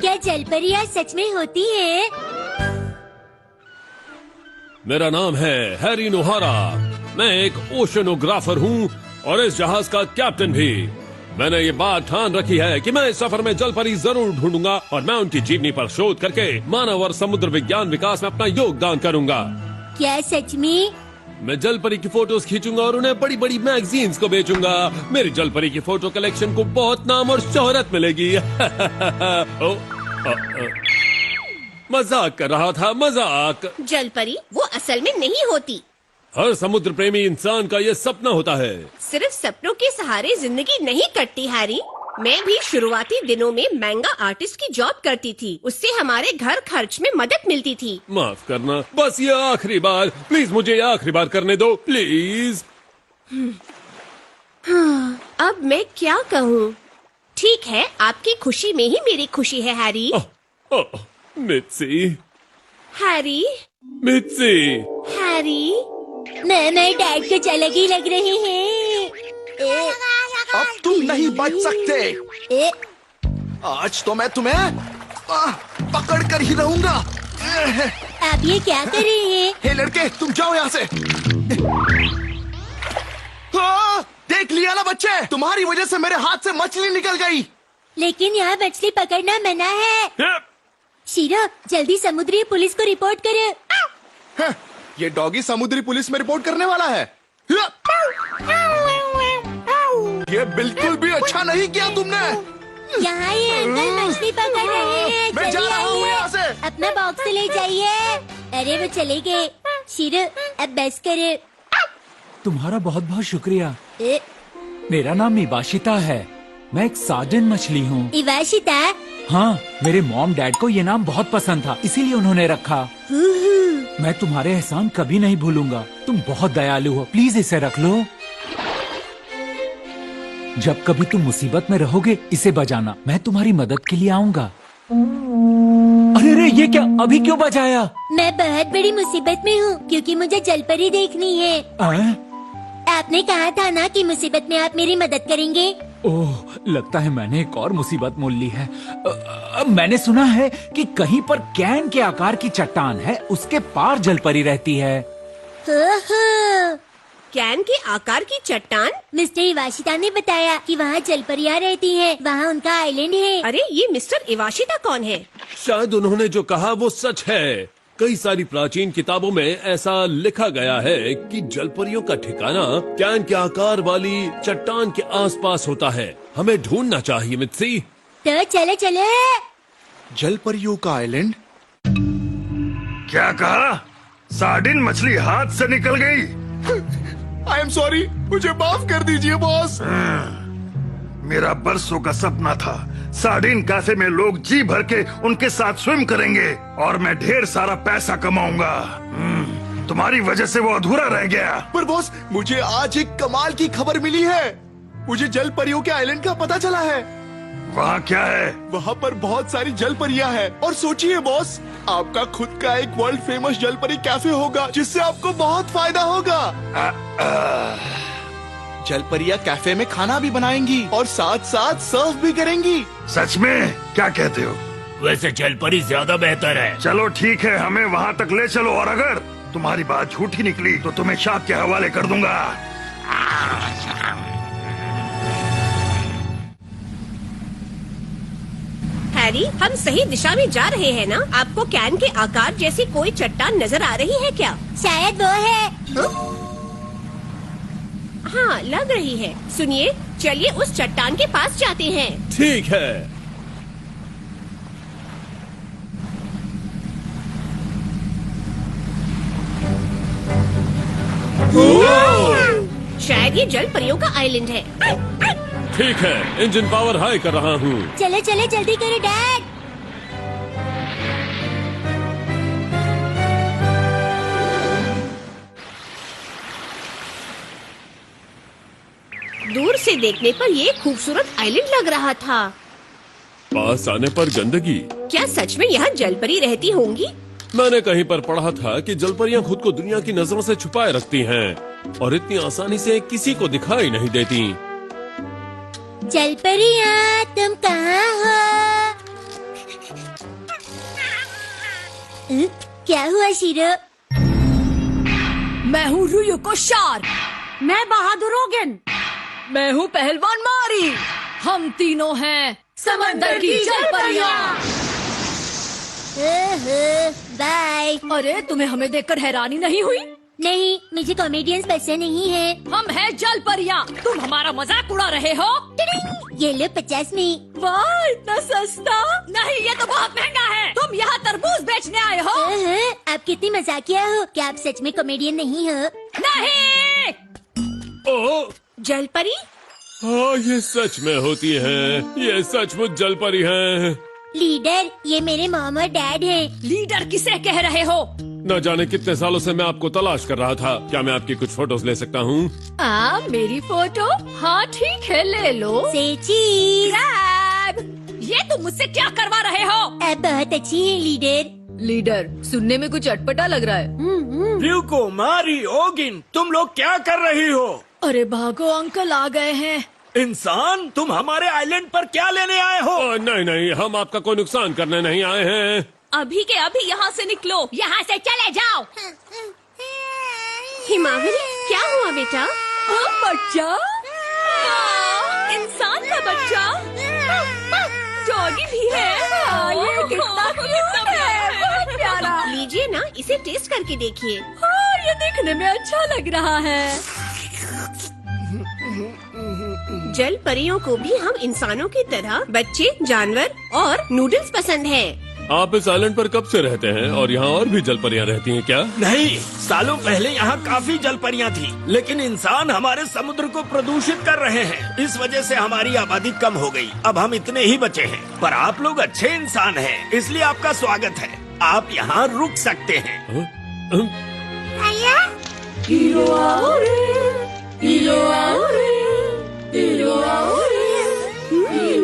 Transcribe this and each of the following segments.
क्या जलपरियाँ सच में होती है? मेरा नाम है हैरी नोहारा। मैं एक ओशनोग्राफर हूँ और इस जहाज का कैप्टन भी। मैंने ये बात ठान रखी है कि मैं इस सफर में जलपरी जरूर ढूंढूंगा और मैं उनकी जीवनी पर शोध करके मानव और समुद्र विज्ञान विकास में अपना योगदान करूंगा। क्या सच में? मैं जलपरी की फोटोज खींचूंगा और उन्हें बड़ी बड़ी मैगजीन्स को बेचूंगा। मेरी जलपरी की फोटो कलेक्शन को बहुत नाम और शोहरत मिलेगी। मजाक कर रहा था, मजाक। जलपरी वो असल में नहीं होती। हर समुद्र प्रेमी इंसान का ये सपना होता है। सिर्फ सपनों के सहारे जिंदगी नहीं कटती हैरी। मैं भी शुरुआती दिनों में मैंगा आर्टिस्ट की जॉब करती थी। उससे हमारे घर खर्च में मदद मिलती थी। माफ करना, बस ये आखिरी बार, प्लीज मुझे ये आखिरी बार करने दो, प्लीज। अब मैं क्या कहूँ? ठीक है, आपकी खुशी में ही मेरी खुशी है हैरी। मित्सी, हैरी, मित्सी। हैरी। मैं डैड कुछ अलग ही लग रहे हैं। अब तुम नहीं बच सकते। आज तो मैं तुम्हें पकड़ कर ही रहूंगा। आप ये क्या कर रहे हैं? हे लड़के, तुम जाओ यहाँ से। देख लिया ना बच्चे, तुम्हारी वजह से मेरे हाथ से मछली निकल गई। लेकिन यहाँ मछली पकड़ना मना है। शीरो, जल्दी समुद्री पुलिस को रिपोर्ट करो। ये डॉगी समुद्री पुलिस में रिपोर्ट करने वाला है। ये बिल्कुल भी अच्छा नहीं किया तुमने। यहाँ ये अंकल मछली पकड़ रहे हैं। मैं जा रहा हूँ यहाँ से। अपना बॉक्स ले जाइए। अरे वो चले गए। शीरो, अब बस करो। तुम्हारा बहुत बहुत शुक्रिया। मेरा नाम इवाशिता है। मैं एक सार्डिन मछली हूँ। इवाशिता? हाँ, मेरे मॉम डैड को ये नाम बहुत पसंद था, इसीलिए उन्होंने रखा। मैं तुम्हारे एहसान कभी नहीं भूलूंगा। तुम बहुत दयालु हो, प्लीज इसे रख लो। जब कभी तुम मुसीबत में रहोगे इसे बजाना, मैं तुम्हारी मदद के लिए आऊंगा। अरे रे, ये क्या, अभी क्यों बजाया? मैं बहुत बड़ी मुसीबत में हूँ क्योंकि मुझे जलपरी देखनी है। आपने कहा था ना कि मुसीबत में आप मेरी मदद करेंगे। ओह, लगता है मैंने एक और मुसीबत मोल ली है। मैंने सुना है कि कहीं पर कैन के आकार की चट्टान है, उसके पार जलपरी रहती है। कैन के आकार की चट्टान? मिस्टर इवाशिता ने बताया कि वहाँ जलपरियाँ रहती हैं। वहाँ उनका आइलैंड है। अरे ये मिस्टर इवाशिता कौन है? शायद उन्होंने जो कहा वो सच है। कई सारी प्राचीन किताबों में ऐसा लिखा गया है कि जलपरियों का ठिकाना कैन के आकार वाली चट्टान के आसपास होता है। हमें ढूंढना चाहिए मित्सी। तो चले चले। जलपरियों का आइलैंड? क्या कहा? सार्डिन मछली हाथ से निकल गई। आई एम सॉरी, मुझे माफ कर दीजिए बॉस। मेरा बरसों का सपना था, सार्डिन कैफे में लोग जी भर के उनके साथ स्विम करेंगे और मैं ढेर सारा पैसा कमाऊंगा। तुम्हारी वजह से वो अधूरा रह गया। पर बॉस, मुझे आज एक कमाल की खबर मिली है। मुझे जल परियों के आइलैंड का पता चला है। वहाँ क्या है? वहाँ पर बहुत सारी जल परियां हैं। और सोचिए बॉस, आपका खुद का एक वर्ल्ड फेमस जल परी कैफे होगा जिससे आपको बहुत फायदा होगा। जल परियां कैफे में खाना भी बनाएंगी और साथ साथ सर्व भी करेंगी। सच में? क्या कहते हो? वैसे जलपरी ज्यादा बेहतर है। चलो ठीक है, हमें वहाँ तक ले चलो और अगर तुम्हारी बात झूठी निकली तो तुम्हें शाप के हवाले कर दूंगा। हैरी, हम सही दिशा में जा रहे हैं ना? आपको कैन के आकार जैसी कोई चट्टान नजर आ रही है क्या? शायद वो है। हाँ, लग रही है। सुनिए, चलिए उस चट्टान के पास जाते हैं। ठीक है। शायद ये जल परियों का आइलैंड है। ठीक है, इंजन पावर हाई कर रहा हूँ। चले चले, जल्दी करो डैड। दूर से देखने पर ये खूबसूरत आइलैंड लग रहा था। पास आने पर गंदगी। क्या सच में यहाँ जलपरी रहती होंगी? मैंने कहीं पर पढ़ा था कि जलपरियां खुद को दुनिया की नजरों से छुपाए रखती हैं और इतनी आसानी से किसी को दिखाई नहीं देती। जलपरियाँ, तुम कहाँ हो? क्या हुआ शीरो? मैं हूँ रुयुको शार्क। मैं बहादुर ओगन। मैं हूँ पहलवान मारी। हम तीनों हैं समंदर की जलपरियां। बाय। अरे तुम्हें हमें देखकर हैरानी नहीं हुई? नहीं, मुझे कॉमेडियंस पसंद नहीं है। हम हैं जलपरियां। तुम हमारा मजाक उड़ा रहे हो? ये लो 50 में। वाह, इतना सस्ता? नहीं, ये तो बहुत महंगा है। तुम यहाँ तरबूज बेचने आए हो? आप कितनी मजाकिया हो। क्या आप सच में कॉमेडियन नहीं हो? नहीं। ओह, जलपरी? हाँ, ये सच में होती है। ये सचमुच जलपरी है। लीडर, ये मेरे मॉम और डैड हैं। लीडर किसे कह रहे हो? न जाने कितने सालों से मैं आपको तलाश कर रहा था। क्या मैं आपकी कुछ फोटोज ले सकता हूँ? मेरी फोटो? हाँ ठीक है, ले लो। से चीज। ग्रैब! ये तुम मुझसे क्या करवा रहे हो? आप बहुत अच्छी हैं लीडर। लीडर सुनने में कुछ अटपटा लग रहा है। रुको, मारी, ओगिन, तुम लोग क्या कर रही हो? अरे भागो, अंकल आ गए हैं। इंसान, तुम हमारे आइलैंड पर क्या लेने आए हो? नहीं नहीं, हम आपका कोई नुकसान करने नहीं आए हैं। अभी के अभी यहाँ से निकलो। यहाँ से चले जाओ। हिमावरी, क्या हुआ बेटा? बच्चा? इंसान का बच्चा? डॉगी भी है। ये कितना क्यूट है, बहुत प्यारा। लीजिए ना, इसे टेस्ट करके देखिए। ये दिखने में अच्छा लग रहा है। जल परियों को भी हम इंसानों की तरह बच्चे, जानवर और नूडल्स पसंद है। आप इस आइलैंड पर कब से रहते हैं और यहाँ और भी जलपरियाँ रहती हैं क्या? नहीं, सालों पहले यहाँ काफी जलपरियां थी, लेकिन इंसान हमारे समुद्र को प्रदूषित कर रहे हैं। इस वजह से हमारी आबादी कम हो गई। अब हम इतने ही बचे हैं। पर आप लोग अच्छे इंसान हैं, इसलिए आपका स्वागत है। आप यहाँ रुक सकते हैं। हीरो आओ रे, हीरो आओ रे, हीरो आओ रे, हीरो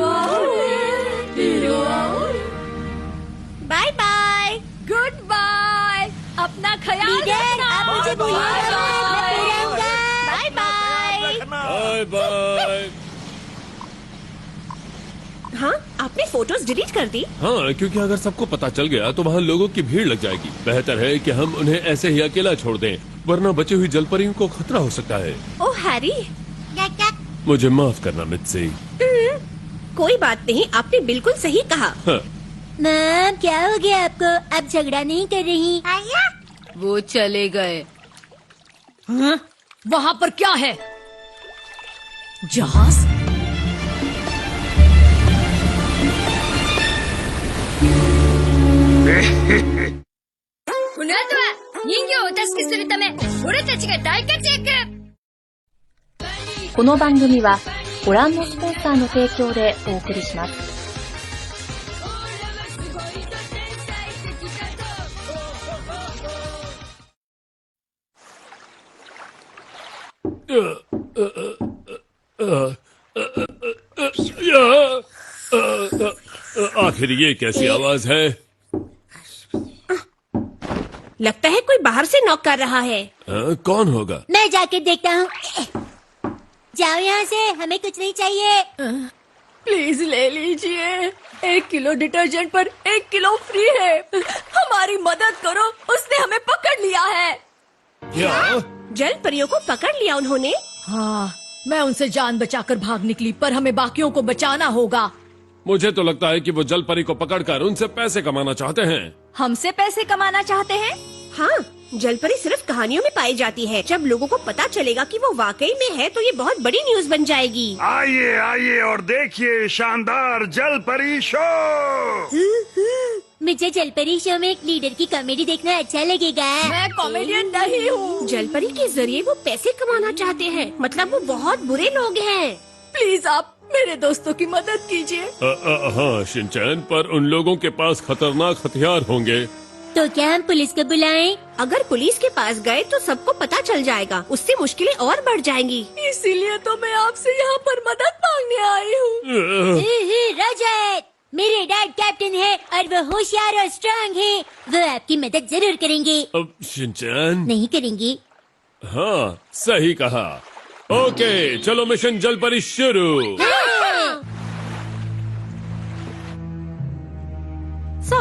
आओ रे, हीरो आओ रे। Bye bye. Goodbye. अपना ख्याल लीडर, रखना। आप मुझे भूलिएगा मत, मैं फिर आऊंगा। Bye bye. Bye bye. हाँ, आपने फोटोज डिलीट कर दी? हाँ, क्योंकि अगर सबको पता चल गया तो वहाँ लोगों की भीड़ लग जाएगी। बेहतर है कि हम उन्हें ऐसे ही अकेला छोड़ दें, वरना बची हुई जलपरियों को खतरा हो सकता है। ओह हैरी, मुझे माफ करना मित्सी। कोई बात नहीं, आपने बिल्कुल सही कहा। हाँ। मैम, क्या हो गया आपको? आप झगड़ा नहीं कर रही? वो चले गए। वहाँ पर क्या है? जहाज? この後は人魚をお助けするため俺たちが大活躍。この番組はご覧のスポンサーの提供でお送りします。आखिर ये कैसी आवाज है? लगता है कोई बाहर से नॉक कर रहा है। कौन होगा? मैं जाके देखता हूँ। जाओ यहाँ से, हमें कुछ नहीं चाहिए। प्लीज ले लीजिए। 1 किलो डिटर्जेंट पर 1 किलो फ्री है। हमारी मदद करो, उसने हमें पकड़ लिया है। क्या? जल परियों को पकड़ लिया उन्होंने? हाँ, मैं उनसे जान बचाकर भाग निकली, पर हमें बाकियों को बचाना होगा। मुझे तो लगता है कि वो जलपरी को पकड़कर उनसे पैसे कमाना चाहते हैं। हमसे पैसे कमाना चाहते हैं? हाँ, जलपरी सिर्फ कहानियों में पाई जाती है। जब लोगों को पता चलेगा कि वो वाकई में है तो ये बहुत बड़ी न्यूज बन जाएगी। आइए आइए और देखिए शानदार जलपरी शो। मुझे जलपरी शो में एक लीडर की कॉमेडी देखना अच्छा लगेगा। मैं कॉमेडियन नहीं हूँ। जलपरी के जरिए वो पैसे कमाना चाहते हैं, मतलब वो बहुत बुरे लोग हैं। प्लीज आप मेरे दोस्तों की मदद कीजिए। हाँ शिनचैन, पर उन लोगों के पास खतरनाक हथियार होंगे। तो क्या हम पुलिस को बुलाएं? अगर पुलिस के पास गए तो सबको पता चल जाएगा, उससे मुश्किलें और बढ़ जाएंगी। इसीलिए तो मैं आपसे यहाँ पर मदद मांगने आई हूँ। रजत, मेरे डैड कैप्टन है और वो होशियार और स्ट्रांग है। वो आपकी मदद जरूर करेंगे। अब शिनचैन? नहीं करेंगे? हाँ, सही कहा। ओके, चलो मिशन जलपरी शुरू।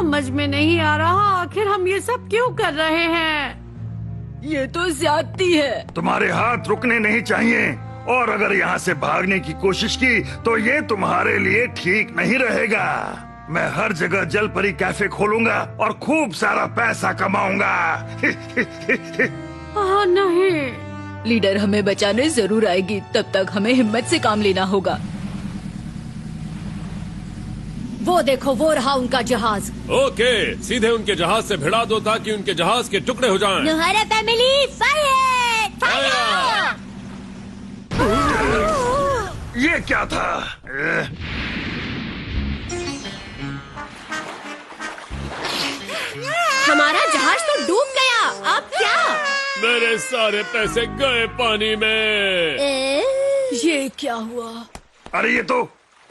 समझ में नहीं आ रहा आखिर हम ये सब क्यों कर रहे हैं। ये तो ज्यादती है। तुम्हारे हाथ रुकने नहीं चाहिए, और अगर यहाँ से भागने की कोशिश की तो ये तुम्हारे लिए ठीक नहीं रहेगा। मैं हर जगह जल परी कैफे खोलूंगा और खूब सारा पैसा कमाऊंगा। नहीं, लीडर हमें बचाने जरूर आएगी, तब तक हमें हिम्मत से काम लेना होगा। वो देखो, वो रहा उनका जहाज। ओके, सीधे उनके जहाज से भिड़ा दो ताकि उनके जहाज के टुकड़े हो जाएं। नोहारा फैमिली फायर! फायर! ये क्या था? हमारा जहाज तो डूब गया। अब क्या? मेरे सारे पैसे गए पानी में। ये क्या हुआ? अरे ये तो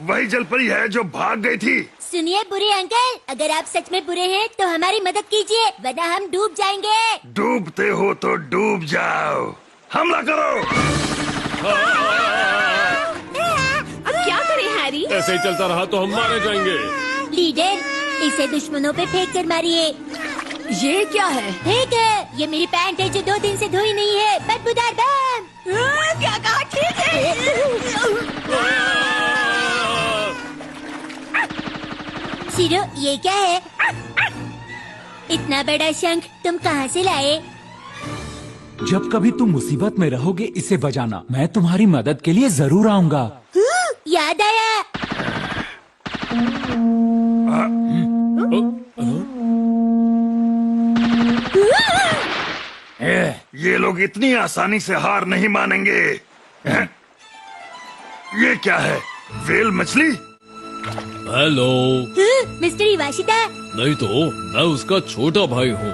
वही जल परी है जो भाग गई थी। सुनिए बुरे अंकल, अगर आप सच में बुरे हैं तो हमारी मदद कीजिए, वरना हम डूब जाएंगे। डूबते हो तो डूब जाओ, हमला करो। अब क्या करें हैरी? ऐसे ही चलता रहा तो हम मारे जाएंगे। लीडर, इसे दुश्मनों पे फेंक कर मारिए। ये क्या है? ठीक है, ये मेरी पैंट है जो 2 दिन से धोई नहीं है। बदबूदार बम। क्या कहा? ठीक है। शिरो, ये क्या है? इतना बड़ा शंख तुम कहाँ से लाए? जब कभी तुम मुसीबत में रहोगे इसे बजाना, मैं तुम्हारी मदद के लिए जरूर आऊंगा। याद आया। ये लोग इतनी आसानी से हार नहीं मानेंगे। ये क्या है? व्हेल मछली? हेलो। मिस्टर इवाशिता। नहीं तो मैं उसका छोटा भाई हूँ।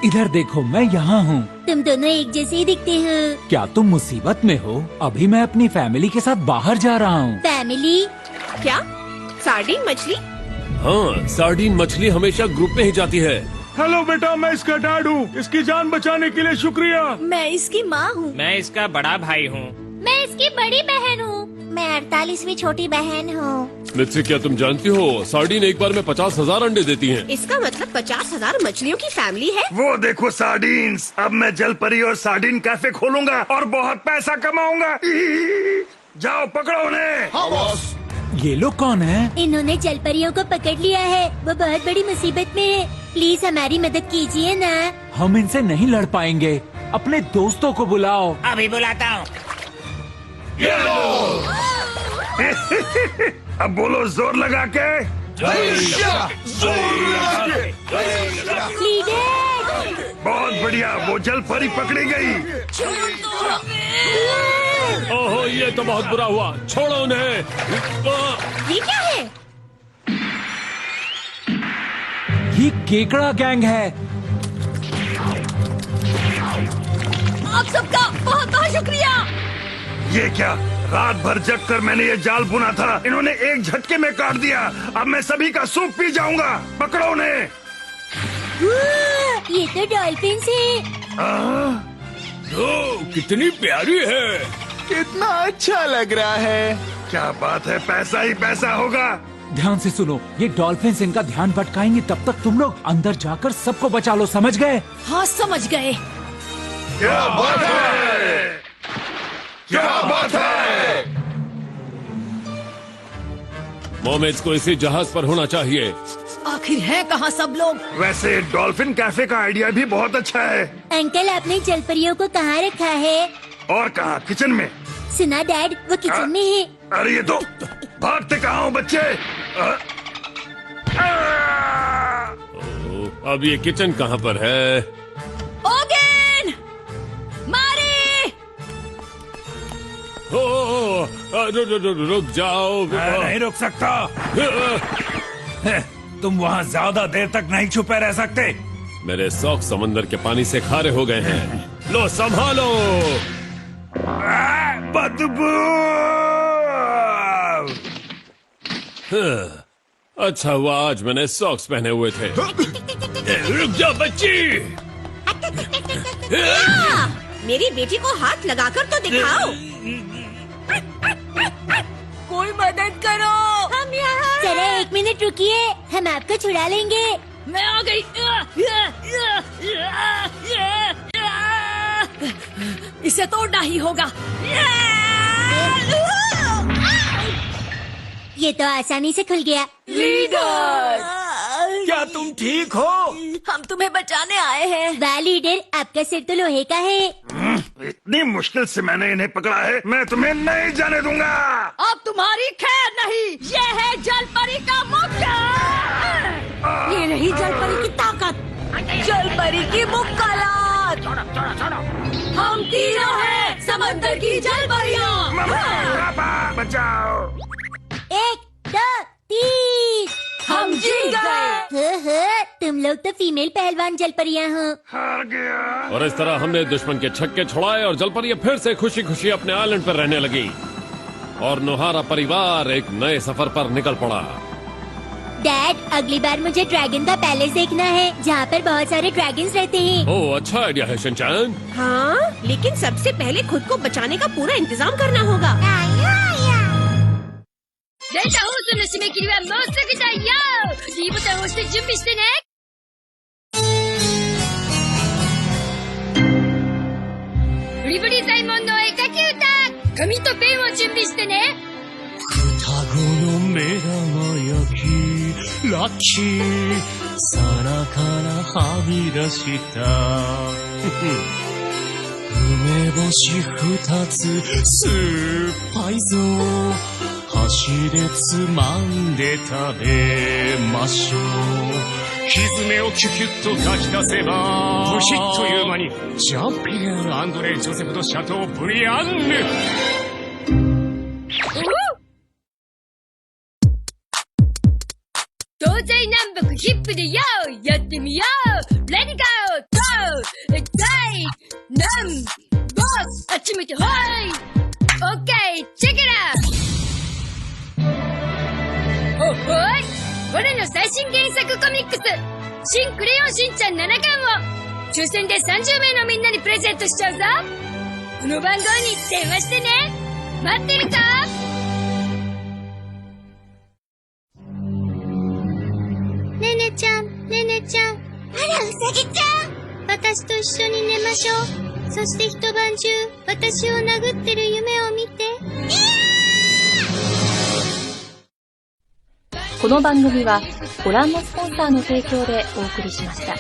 इधर देखो, मैं यहाँ हूँ। तुम दोनों एक जैसे ही दिखते हो। क्या तुम मुसीबत में हो? अभी मैं अपनी फैमिली के साथ बाहर जा रहा हूँ। फैमिली? क्या? सार्डिन मछली? हाँ, सार्डिन मछली हमेशा ग्रुप में ही जाती है। हेलो बेटा, मैं इसका डैड हूँ। इसकी जान बचाने के लिए शुक्रिया। मैं इसकी माँ हूँ। मैं इसका बड़ा भाई हूँ। मैं इसकी बड़ी बहन हूँ। मैं 48वीं छोटी बहन हूँ। स्मिथी, क्या तुम जानती हो सार्डिन एक बार में 50,000 अंडे देती हैं। इसका मतलब 50,000 मछलियों की फैमिली है। वो देखो सार्डिन्स। अब मैं जल परी और सार्डिन कैफे खोलूंगा और बहुत पैसा कमाऊंगा। जाओ पकड़ो उन्हें। हाँ बॉस। ये लोग कौन हैं? इन्होंने जलपरियों को पकड़ लिया है। वो बहुत बड़ी मुसीबत में है। प्लीज हमारी मदद कीजिए ना। हम इनसे नहीं लड़ पाएंगे। अपने दोस्तों को बुलाओ। अभी बुलाता हूँ। अब बोलो जोर लगा के। लीडर! बहुत बढ़िया, वो जल परी पकड़ी गई। ओहो, ये तो बहुत बुरा हुआ। छोड़ो उन्हें। ये क्या है? ये केकड़ा गैंग है। आप सबका बहुत बहुत शुक्रिया। ये क्या? रात भर जग कर मैंने ये जाल बुना था, इन्होंने एक झटके में काट दिया। अब मैं सभी का सूप पी जाऊंगा। पकड़ो उन्हें। ये तो डॉल्फिन है। कितनी प्यारी है। कितना अच्छा लग रहा है। क्या बात है, पैसा ही पैसा होगा। ध्यान से सुनो, ये डॉल्फिन्स इनका ध्यान भटकाएंगे। तब तक तुम लोग अंदर जाकर सबको बचा लो, समझ गए? हाँ, समझ गए। क्या बात है, क्या बात है। मोमेज को इसी जहाज पर होना चाहिए। आखिर है कहाँ सब लोग? वैसे डॉल्फिन कैफे का आइडिया भी बहुत अच्छा है। अंकल, आपने जलपरियों को कहाँ रखा है? और कहाँ? किचन में। सुना डैड, वो किचन में है। अरे ये तो भागते कहाँ हो बच्चे? अब ये किचन कहाँ पर है? ओगेन! मारी! रुक जाओ। नहीं रुक सकता। तुम वहाँ ज्यादा देर तक नहीं छुपे रह सकते। मेरे सॉक्स समंदर के पानी से खारे हो गए हैं। लो संभालो। बदबू। अच्छा हुआ आज मैंने सॉक्स पहने हुए थे। रुक जा बच्ची। मेरी बेटी को हाथ लगाकर तो दिखाओ। कोई मदद करो। हम यहाँ। जरा 1 मिनट रुकिए, हम आपको छुड़ा लेंगे। मैं आ गई। इसे तोड़ना ही होगा। ये तो आसानी से खुल गया। लीडर, क्या तुम ठीक हो? हम तुम्हें बचाने आए हैं। वाह लीडर, आपका सिर तो लोहे का है। इतनी मुश्किल से मैंने इन्हें पकड़ा है, मैं तुम्हें नहीं जाने दूंगा। अब तुम्हारी खैर नहीं। ये है जलपरी का मुक्का। ये रही जलपरी की ताकत, जलपरी की मुक्कालात। हम तीनों हैं समंदर की जलपरियां। बचाओ। 1, 2, 3। हम जीत गए। तुम लोग तो फीमेल पहलवान जलपरियां हो। हार गया। और इस तरह हमने दुश्मन के छक्के छुड़ाए और जलपरियां फिर से खुशी खुशी अपने आइलैंड पर रहने लगी और नोहारा परिवार एक नए सफर पर निकल पड़ा। डैड, अगली बार मुझे ड्रैगन का पैलेस देखना है जहाँ पर बहुत सारे ड्रैगन्स रहते हैं। ओह, अच्छा आइडिया है शिनचैन। हाँ, लेकिन सबसे पहले खुद को बचाने का पूरा इंतजाम करना होगा। データ放送の締め切りはもうすぐだよ。 D ボタンを押して準備してね。ブリブリサイモンの絵描き歌、紙とペンを準備してね。双子の目玉焼きラッキー皿からはみ出した梅干し2つ酸っぱいぞ箸でつまんで食べましょうひずめをキュキュッとかき出せばブヒッという間にジャンピングアンドレ・ジョセフ・ド・シャトー・ブリアンヌ東西南北ヒップでよやってみようレディゴーゴーエクサイナンボスあっち向いてホイオッケーチェケラほっほい俺の最新原作コミックス新クレヨンしんちゃん7巻を抽選で30名のみんなにプレゼントしちゃうぞこの番号に電話してね待ってるぞねねちゃん、ねねちゃん。あら、うさぎちゃん。私と一緒に寝ましょう。そして一晩中、私を殴ってる夢を見て。この番組はご覧のスポンサーの提供でお送りしました。